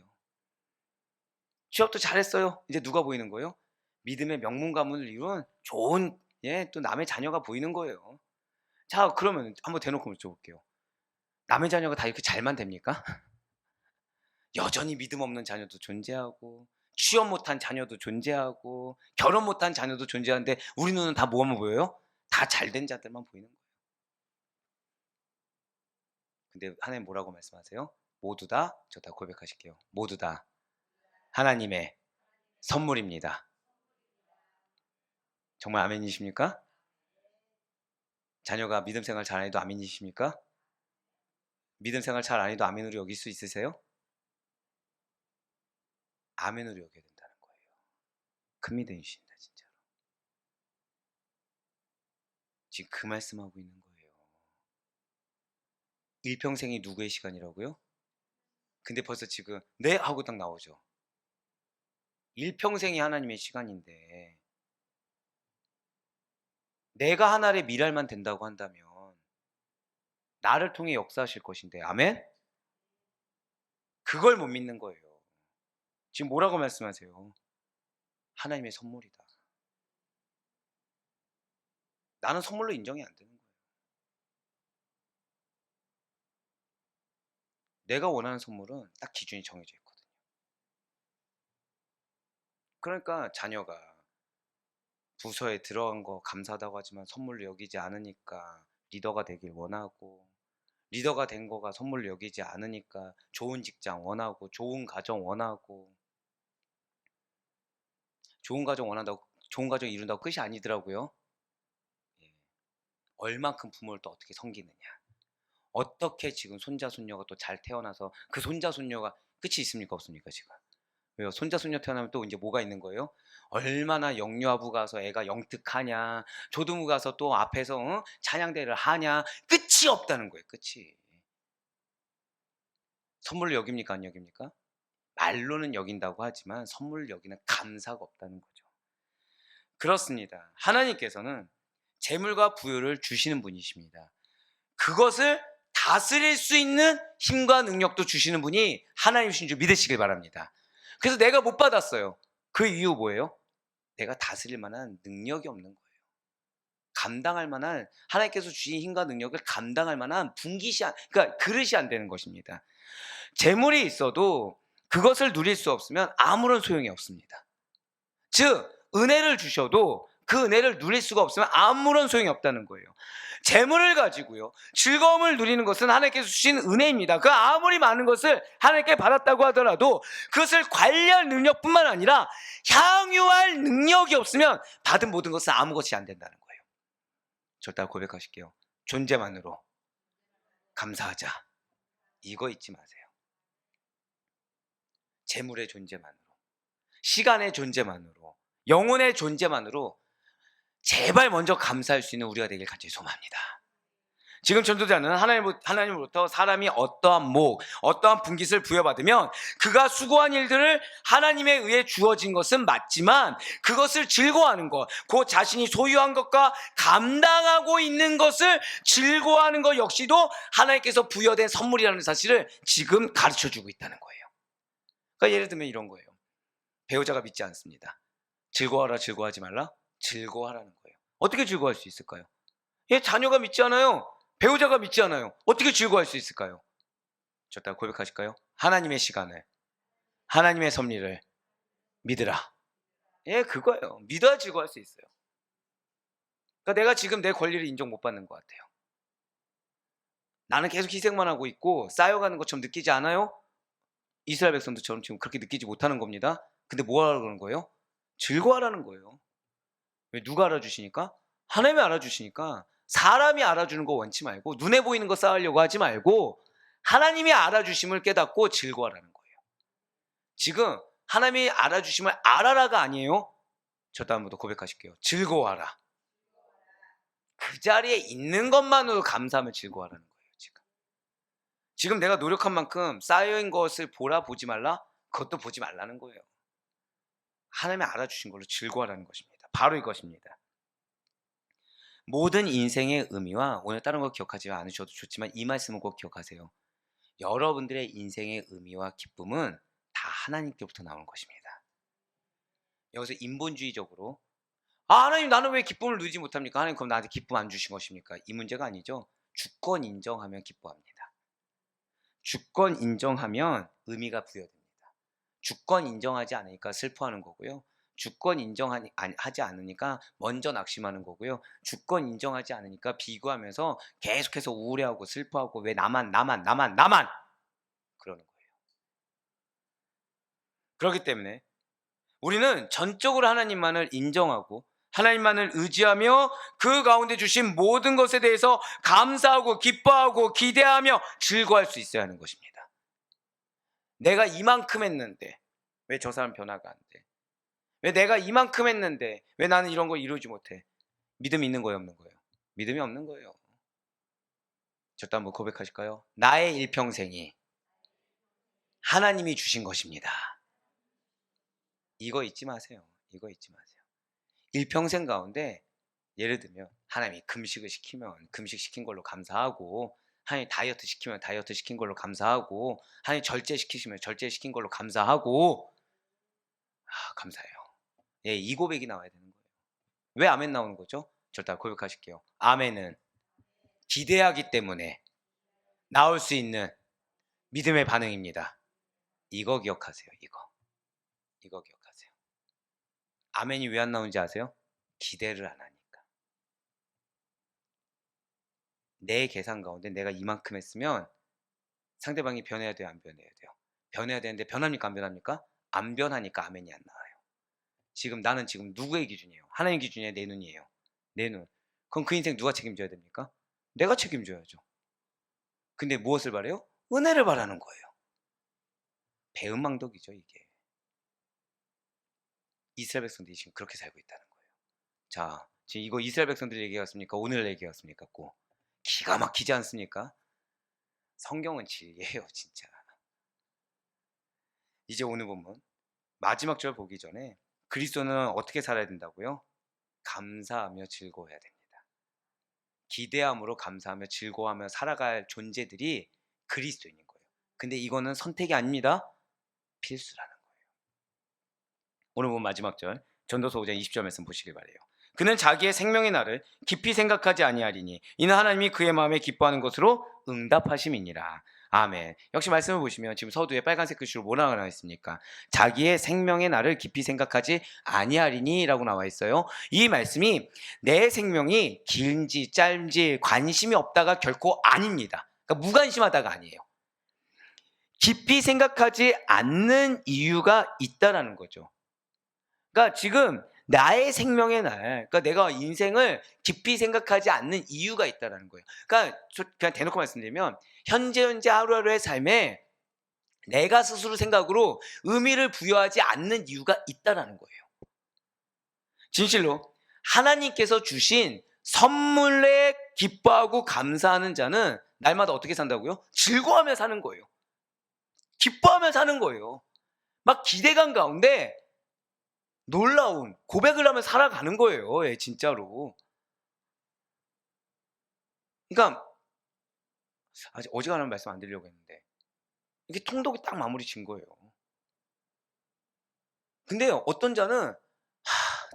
취업도 잘했어요. 이제 누가 보이는 거예요? 믿음의 명문 가문을 이룬 좋은 또 남의 자녀가 보이는 거예요. 자, 그러면 한번 대놓고 여쭤볼게요. 남의 자녀가 다 이렇게 잘만 됩니까? 여전히 믿음 없는 자녀도 존재하고 취업 못한 자녀도 존재하고 결혼 못한 자녀도 존재하는데 우리 눈은 다 뭐만 보여요? 다 잘된 자들만 보이는 거예요. 근데 하나님 뭐라고 말씀하세요? 모두 다, 저 다 고백하실게요. 모두 다 하나님의 선물입니다. 정말 아멘이십니까? 자녀가 믿음 생활 잘 안 해도 아멘이십니까? 믿음 생활 잘 안 해도 아멘으로 여길 수 있으세요? 아멘으로 여겨야 된다는 거예요. 큰 믿음이십니다, 진짜로. 지금 그 말씀하고 있는 거예요. 일평생이 누구의 시간이라고요? 근데 벌써 지금 네 하고 딱 나오죠. 일평생이 하나님의 시간인데 내가 하나의 미랄만 된다고 한다면 나를 통해 역사하실 것인데, 아멘? 그걸 못 믿는 거예요. 지금 뭐라고 말씀하세요? 하나님의 선물이다. 나는 선물로 인정이 안 되는 거예요. 내가 원하는 선물은 딱 기준이 정해져 있거든요. 그러니까 자녀가 부서에 들어간 거 감사하다고 하지만 선물로 여기지 않으니까 리더가 되길 원하고, 리더가 된 거가 선물로 여기지 않으니까 좋은 직장 원하고, 좋은 가정 원하고, 좋은 가정 원한다고 좋은 가정 이룬다고 끝이 아니더라고요. 예. 얼만큼 부모를 또 어떻게 섬기느냐, 어떻게 지금 손자 손녀가 또 잘 태어나서 그 손자 손녀가 끝이 있습니까 없습니까? 지금 왜요? 손자 손녀 태어나면 또 이제 뭐가 있는 거예요? 얼마나 영유아부 가서 애가 영특하냐, 조등부 가서 또 앞에서 찬양대를 하냐, 끝이 없다는 거예요. 끝이. 선물로 여깁니까 안 여깁니까? 말로는 여긴다고 하지만 선물로 여기는 감사가 없다는 거죠. 그렇습니다. 하나님께서는 재물과 부유를 주시는 분이십니다. 그것을 다스릴 수 있는 힘과 능력도 주시는 분이 하나님이신 줄 믿으시길 바랍니다. 그래서 내가 못 받았어요. 그 이유 뭐예요? 내가 다스릴 만한 능력이 없는 거예요. 감당할 만한, 하나님께서 주신 힘과 능력을 감당할 만한 그러니까 그릇이 안 되는 것입니다. 재물이 있어도 그것을 누릴 수 없으면 아무런 소용이 없습니다. 즉 은혜를 주셔도 그 은혜를 누릴 수가 없으면 아무런 소용이 없다는 거예요. 재물을 가지고요 즐거움을 누리는 것은 하나님께서 주신 은혜입니다. 그 아무리 많은 것을 하나님께 받았다고 하더라도 그것을 관리할 능력뿐만 아니라 향유할 능력이 없으면 받은 모든 것은 아무것이 안 된다는 거예요. 절대 고백하실게요. 존재만으로 감사하자. 이거 잊지 마세요. 재물의 존재만으로, 시간의 존재만으로, 영혼의 존재만으로 제발 먼저 감사할 수 있는 우리가 되길 간절히 소망합니다. 지금 전도자는 하나님으로부터 사람이 어떠한 목, 어떠한 분깃을 부여받으면 그가 수고한 일들을 하나님에 의해 주어진 것은 맞지만 그것을 즐거워하는 것, 그 자신이 소유한 것과 감당하고 있는 것을 즐거워하는 것 역시도 하나님께서 부여된 선물이라는 사실을 지금 가르쳐주고 있다는 거예요. 그러니까 예를 들면 이런 거예요. 배우자가 믿지 않습니다. 즐거워하라, 즐거워하지 말라? 즐거워하라는 거예요. 어떻게 즐거워할 수 있을까요? 자녀가 믿지 않아요. 배우자가 믿지 않아요. 어떻게 즐거워할 수 있을까요? 저 따라 고백하실까요? 하나님의 시간을, 하나님의 섭리를 믿으라. 그거예요. 믿어야 즐거워할 수 있어요. 그러니까 내가 지금 내 권리를 인정 못 받는 것 같아요. 나는 계속 희생만 하고 있고 쌓여가는 것처럼 느끼지 않아요? 이스라엘 백성들처럼 지금 그렇게 느끼지 못하는 겁니다. 근데 뭐 하라고 그러는 거예요? 즐거워하라는 거예요. 왜? 누가 알아주시니까? 하나님이 알아주시니까. 사람이 알아주는 거 원치 말고, 눈에 보이는 거 쌓으려고 하지 말고 하나님이 알아주심을 깨닫고 즐거워하라는 거예요. 지금 하나님이 알아주심을 알아라가 아니에요. 저도 한 번 더 고백하실게요. 즐거워하라. 그 자리에 있는 것만으로 감사하면 즐거워하라는 거예요. 지금 내가 노력한 만큼 쌓여있는 것을 보지 말라? 그것도 보지 말라는 거예요. 하나님이 알아주신 걸로 즐거워하라는 것입니다. 바로 이것입니다. 모든 인생의 의미와, 오늘 다른 거 기억하지 않으셔도 좋지만 이 말씀은 꼭 기억하세요. 여러분들의 인생의 의미와 기쁨은 다 하나님께부터 나오는 것입니다. 여기서 인본주의적으로 하나님 나는 왜 기쁨을 누리지 못합니까? 하나님 그럼 나한테 기쁨 안 주신 것입니까? 이 문제가 아니죠. 주권 인정하면 기뻐합니다. 주권 인정하면 의미가 부여됩니다. 주권 인정하지 않으니까 슬퍼하는 거고요. 주권 하지 않으니까 먼저 낙심하는 거고요. 주권 인정하지 않으니까 비교하면서 계속해서 우울해하고 슬퍼하고 왜 나만 그러는 거예요. 그렇기 때문에 우리는 전적으로 하나님만을 인정하고 하나님만을 의지하며 그 가운데 주신 모든 것에 대해서 감사하고 기뻐하고 기대하며 즐거워할 수 있어야 하는 것입니다. 내가 이만큼 했는데 왜 저 사람 변화가 안 돼? 왜 내가 이만큼 했는데 왜 나는 이런 걸 이루지 못해? 믿음이 있는 거예요, 없는 거예요? 믿음이 없는 거예요. 저도 한번 고백하실까요? 나의 일평생이 하나님이 주신 것입니다. 이거 잊지 마세요. 이거 잊지 마세요. 일평생 가운데 예를 들면 하나님이 금식을 시키면 금식 시킨 걸로 감사하고, 하나님이 다이어트 시키면 다이어트 시킨 걸로 감사하고, 하나님이 절제 시키시면 절제 시킨 걸로 감사하고, 감사해요. 예, 이 고백이 나와야 되는 거예요. 왜 아멘 나오는 거죠? 절대 고백하실게요. 아멘은 기대하기 때문에 나올 수 있는 믿음의 반응입니다. 이거 기억하세요. 이거 기억하세요. 아멘이 왜 안 나오는지 아세요? 기대를 안 하니까. 내 계산 가운데 내가 이만큼 했으면 상대방이 변해야 돼요, 안 변해야 돼요? 변해야 되는데 변합니까, 안 변합니까? 안 변하니까 아멘이 안 나와요. 지금 나는 지금 누구의 기준이에요? 하나님 기준이에요, 내 눈이에요? 내 눈. 그럼 그 인생 누가 책임져야 됩니까? 내가 책임져야죠. 근데 무엇을 바래요? 은혜를 바라는 거예요. 배은망덕이죠, 이게. 이스라엘 백성들이 지금 그렇게 살고 있다는 거예요. 자, 지금 이거 이스라엘 백성들 얘기였습니까? 오늘 얘기였습니까? 꼭 기가 막히지 않습니까? 성경은 진리예요, 진짜. 이제 오늘 본문 마지막 절 보기 전에 그리스도는 어떻게 살아야 된다고요? 감사하며 즐거워해야 됩니다. 기대함으로 감사하며 즐거워하며 살아갈 존재들이 그리스도인인 거예요. 근데 이거는 선택이 아닙니다. 필수라는 거예요. 오늘 본 마지막 절 전도서 5장 20절 말씀 보시길 바래요. 그는 자기의 생명의 날을 깊이 생각하지 아니하리니 이는 하나님이 그의 마음에 기뻐하는 것으로 응답하심이니라. 아멘. 역시 말씀을 보시면 지금 서두에 빨간색 글씨로 뭐라고 나와 있습니까? 자기의 생명의 날을 깊이 생각하지 아니하리니 라고 나와 있어요. 이 말씀이 내 생명이 긴지 짧은지 관심이 없다가 결코 아닙니다. 그러니까 무관심하다가 아니에요. 깊이 생각하지 않는 이유가 있다라는 거죠. 그러니까 지금 나의 생명의 날, 그러니까 내가 인생을 깊이 생각하지 않는 이유가 있다라는 거예요. 그러니까 그냥 대놓고 말씀드리면 현재 하루하루의 삶에 내가 스스로 생각으로 의미를 부여하지 않는 이유가 있다라는 거예요. 진실로 하나님께서 주신 선물에 기뻐하고 감사하는 자는 날마다 어떻게 산다고요? 즐거워하며 사는 거예요. 기뻐하며 사는 거예요. 막 기대감 가운데 놀라운 고백을 하며 살아가는 거예요. 예, 진짜로. 그러니까 아직 어지간한 말씀 안 드리려고 했는데 이게 통독이 딱 마무리 진 거예요. 근데 어떤 자는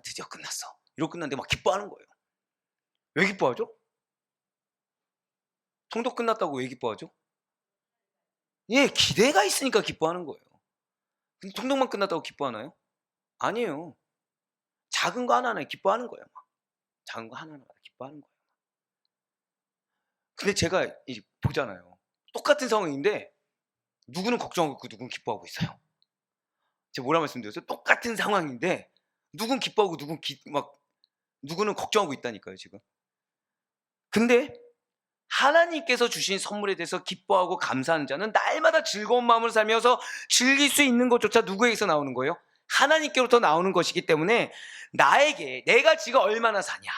드디어 끝났어. 이러고 끝났는데 막 기뻐하는 거예요. 왜 기뻐하죠? 통독 끝났다고 왜 기뻐하죠? 예, 기대가 있으니까 기뻐하는 거예요. 근데 통독만 끝났다고 기뻐하나요? 아니에요. 작은 거 하나하나 기뻐하는 거예요. 막. 작은 거 하나하나 기뻐하는 거예요. 근데 제가 보잖아요. 똑같은 상황인데 누구는 걱정하고 있고 누구는 기뻐하고 있어요. 제가 뭐라 말씀드렸어요? 똑같은 상황인데 누구는 기뻐하고 누구는 걱정하고 있다니까요, 지금. 근데 하나님께서 주신 선물에 대해서 기뻐하고 감사하는 자는 날마다 즐거운 마음으로 살면서 즐길 수 있는 것조차 누구에게서 나오는 거예요? 하나님께로부터 나오는 것이기 때문에 내가 지금 얼마나 사냐,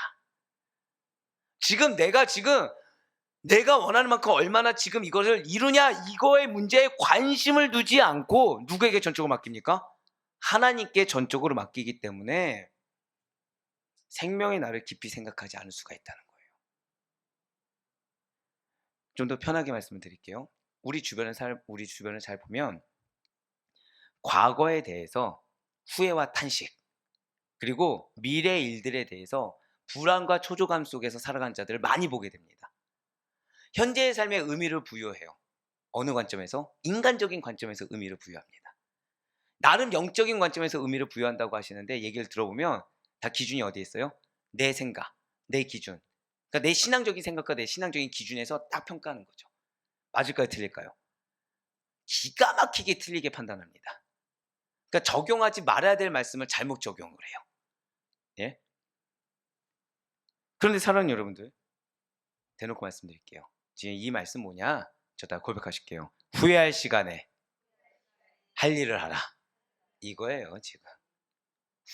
내가 원하는 만큼 얼마나 지금 이것을 이루냐, 이거의 문제에 관심을 두지 않고 누구에게 전적으로 맡깁니까? 하나님께 전적으로 맡기기 때문에 생명의 날을 깊이 생각하지 않을 수가 있다는 거예요. 좀 더 편하게 말씀을 드릴게요. 우리 주변을 잘 보면 과거에 대해서 후회와 탄식, 그리고 미래 일들에 대해서 불안과 초조감 속에서 살아간 자들을 많이 보게 됩니다. 현재의 삶에 의미를 부여해요. 어느 관점에서? 인간적인 관점에서 의미를 부여합니다. 나름 영적인 관점에서 의미를 부여한다고 하시는데 얘기를 들어보면 다 기준이 어디에 있어요? 내 생각, 내 기준. 그러니까 내 신앙적인 생각과 내 신앙적인 기준에서 딱 평가하는 거죠. 맞을까요? 틀릴까요? 기가 막히게 틀리게 판단합니다. 그러니까 적용하지 말아야 될 말씀을 잘못 적용을 해요. 예? 그런데 사랑하는 여러분들, 대놓고 말씀드릴게요. 지금 이 말씀 뭐냐? 저 다 고백하실게요. 후회할 시간에 할 일을 하라. 이거예요, 지금.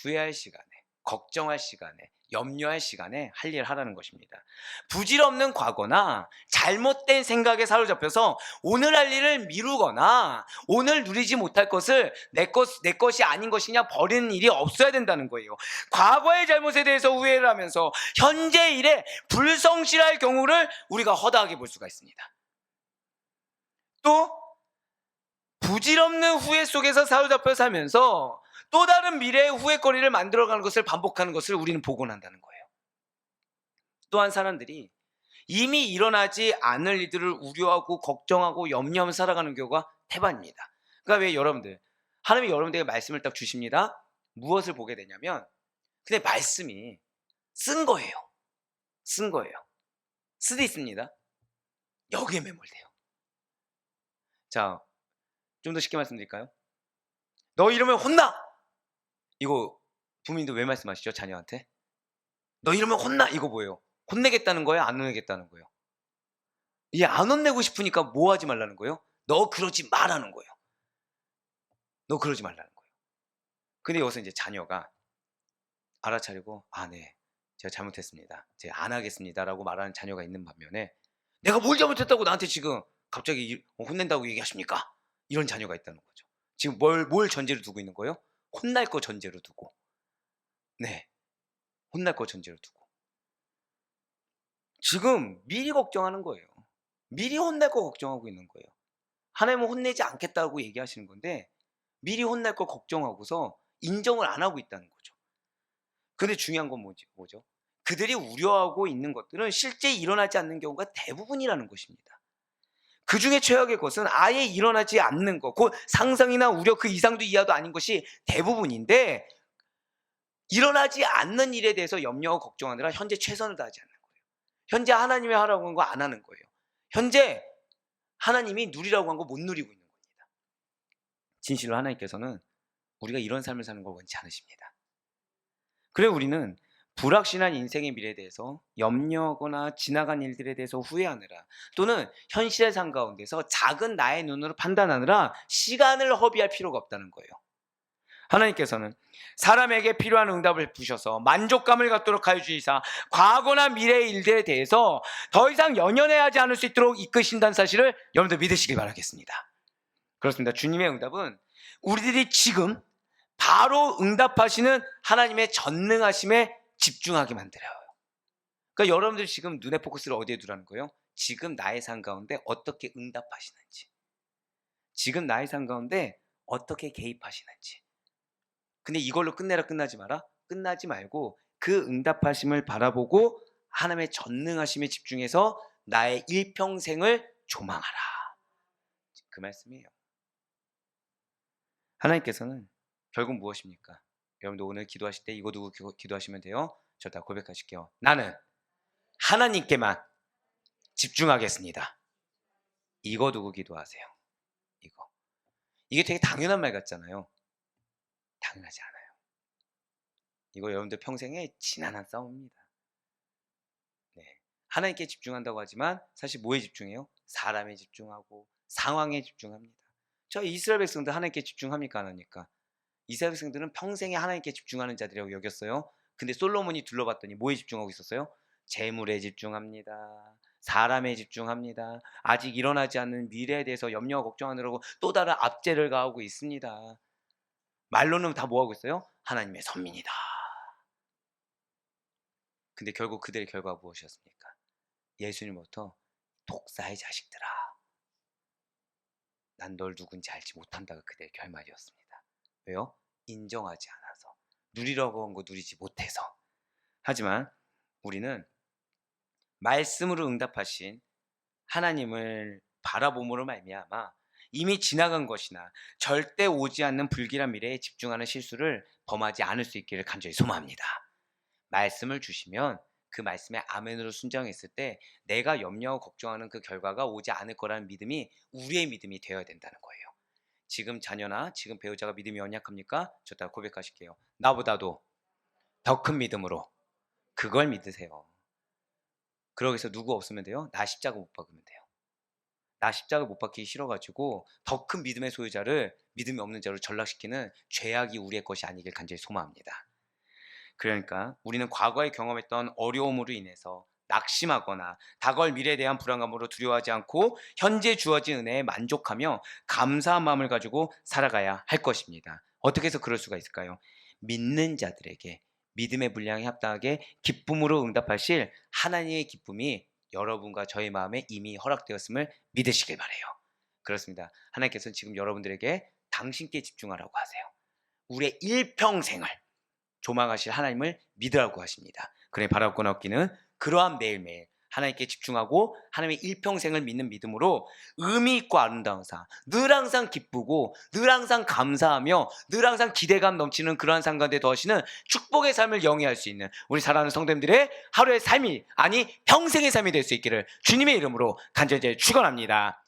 후회할 시간에, 걱정할 시간에, 염려할 시간에 할 일을 하라는 것입니다. 부질없는 과거나 잘못된 생각에 사로잡혀서 오늘 할 일을 미루거나 오늘 누리지 못할 것을 내 것이 아닌 것이냐 버리는 일이 없어야 된다는 거예요. 과거의 잘못에 대해서 후회를 하면서 현재 일에 불성실할 경우를 우리가 허다하게 볼 수가 있습니다. 또 부질없는 후회 속에서 사로잡혀 살면서 또 다른 미래의 후회거리를 만들어가는 것을 반복하는 것을 우리는 복원한다는 거예요. 또한 사람들이 이미 일어나지 않을 일들을 우려하고 걱정하고 염려하며 살아가는 경우가 태반입니다. 그러니까 왜 여러분들, 하나님이 여러분들에게 말씀을 딱 주십니다. 무엇을 보게 되냐면 근데 말씀이 쓴 거예요. 쓴 거예요. 쓰디 있습니다. 여기에 매몰돼요. 자, 좀 더 쉽게 말씀드릴까요? 너 이러면 혼나! 이거 부모님도 왜 말씀하시죠? 자녀한테? 너 이러면 혼나! 이거 뭐예요? 혼내겠다는 거예요? 안 혼내겠다는 거예요? 얘 안 혼내고 싶으니까 뭐 하지 말라는 거예요? 너 그러지 말라는 거예요. 너 그러지 말라는 거예요. 근데 여기서 이제 자녀가 알아차리고 네, 제가 잘못했습니다. 제가 안 하겠습니다. 라고 말하는 자녀가 있는 반면에 내가 뭘 잘못했다고 나한테 지금 갑자기 혼낸다고 얘기하십니까? 이런 자녀가 있다는 거죠. 지금 뭘 전제로 두고 있는 거예요? 혼날 거 전제로 두고. 네. 혼날 거 전제로 두고. 지금 미리 걱정하는 거예요. 미리 혼날 거 걱정하고 있는 거예요. 하나님은 혼내지 않겠다고 얘기하시는 건데 미리 혼날 거 걱정하고서 인정을 안 하고 있다는 거죠. 근데 중요한 건 뭐죠? 그들이 우려하고 있는 것들은 실제 일어나지 않는 경우가 대부분이라는 것입니다. 그 중에 최악의 것은 아예 일어나지 않는 것, 곧 상상이나 우려 그 이상도 이하도 아닌 것이 대부분인데 일어나지 않는 일에 대해서 염려하고 걱정하느라 현재 최선을 다하지 않는 거예요. 현재 하나님이 하라고 한 거 안 하는 거예요. 현재 하나님이 누리라고 한 거 못 누리고 있는 겁니다. 진실로 하나님께서는 우리가 이런 삶을 사는 걸 원치 않으십니다. 그래 우리는 불확실한 인생의 미래에 대해서 염려하거나 지나간 일들에 대해서 후회하느라 또는 현실의 삶 가운데서 작은 나의 눈으로 판단하느라 시간을 허비할 필요가 없다는 거예요. 하나님께서는 사람에게 필요한 응답을 부셔서 만족감을 갖도록 하여 주시사 과거나 미래의 일들에 대해서 더 이상 연연해하지 않을 수 있도록 이끄신다는 사실을 여러분들 믿으시길 바라겠습니다. 그렇습니다. 주님의 응답은 우리들이 지금 바로 응답하시는 하나님의 전능하심에 집중하게 만들어요. 그러니까 여러분들 지금 눈의 포커스를 어디에 두라는 거예요? 지금 나의 삶 가운데 어떻게 응답하시는지, 지금 나의 삶 가운데 어떻게 개입하시는지. 근데 이걸로 끝나지 마라. 끝나지 말고 그 응답하심을 바라보고 하나님의 전능하심에 집중해서 나의 일평생을 조망하라. 그 말씀이에요. 하나님께서는 결국 무엇입니까? 여러분도 오늘 기도하실 때 이거 두고 기도하시면 돼요. 저 다 고백하실게요. 나는 하나님께만 집중하겠습니다. 이거 두고 기도하세요. 이게 되게 당연한 말 같잖아요. 당연하지 않아요. 이거 여러분들 평생에 지난한 싸움입니다. 네. 하나님께 집중한다고 하지만 사실 뭐에 집중해요? 사람에 집중하고 상황에 집중합니다. 저 이스라엘 백성들 하나님께 집중합니까? 안 합니까? 이스라엘 백성들은 평생에 하나님께 집중하는 자들이라고 여겼어요. 근데 솔로몬이 둘러봤더니 뭐에 집중하고 있었어요? 재물에 집중합니다. 사람에 집중합니다. 아직 일어나지 않는 미래에 대해서 염려와 걱정하느라고 또 다른 압제를 가하고 있습니다. 말로는 다 뭐하고 있어요? 하나님의 선민이다. 근데 결국 그들의 결과가 무엇이었습니까? 예수님부터 독사의 자식들아, 난 널 누군지 알지 못한다가 그들의 결말이었습니다. 왜요? 인정하지 않아서, 누리려고 한 거 누리지 못해서. 하지만 우리는 말씀으로 응답하신 하나님을 바라봄으로 말미암아 이미 지나간 것이나 절대 오지 않는 불길한 미래에 집중하는 실수를 범하지 않을 수 있기를 간절히 소망합니다. 말씀을 주시면 그 말씀에 아멘으로 순종했을 때 내가 염려하고 걱정하는 그 결과가 오지 않을 거라는 믿음이 우리의 믿음이 되어야 된다는 거예요. 지금 자녀나 지금 배우자가 믿음이 연약합니까? 저따 고백하실게요. 나보다도 더 큰 믿음으로 그걸 믿으세요. 그러기 위해서 누구 없으면 돼요? 나 십자가 못 박으면 돼요. 나 십자가 못 박기 싫어가지고 더 큰 믿음의 소유자를 믿음이 없는 자로 전락시키는 죄악이 우리의 것이 아니길 간절히 소망합니다. 그러니까 우리는 과거에 경험했던 어려움으로 인해서 낙심하거나 다가올 미래에 대한 불안감으로 두려워하지 않고 현재 주어진 은혜에 만족하며 감사한 마음을 가지고 살아가야 할 것입니다. 어떻게 해서 그럴 수가 있을까요? 믿는 자들에게 믿음의 분량에 합당하게 기쁨으로 응답하실 하나님의 기쁨이 여러분과 저의 마음에 이미 허락되었음을 믿으시길 바라요. 그렇습니다. 하나님께서는 지금 여러분들에게 당신께 집중하라고 하세요. 우리의 일평생을 조망하실 하나님을 믿으라고 하십니다. 그래 바라고 얻기는 그러한 매일매일 하나님께 집중하고 하나님의 일평생을 믿는 믿음으로 의미 있고 아름다운 삶, 늘 항상 기쁘고 늘 항상 감사하며 늘 항상 기대감 넘치는 그러한 삶 가운데 더하시는 축복의 삶을 영위할 수 있는 우리 사랑하는 성도님들의 하루의 삶이 아니 평생의 삶이 될 수 있기를 주님의 이름으로 간절히 축원합니다.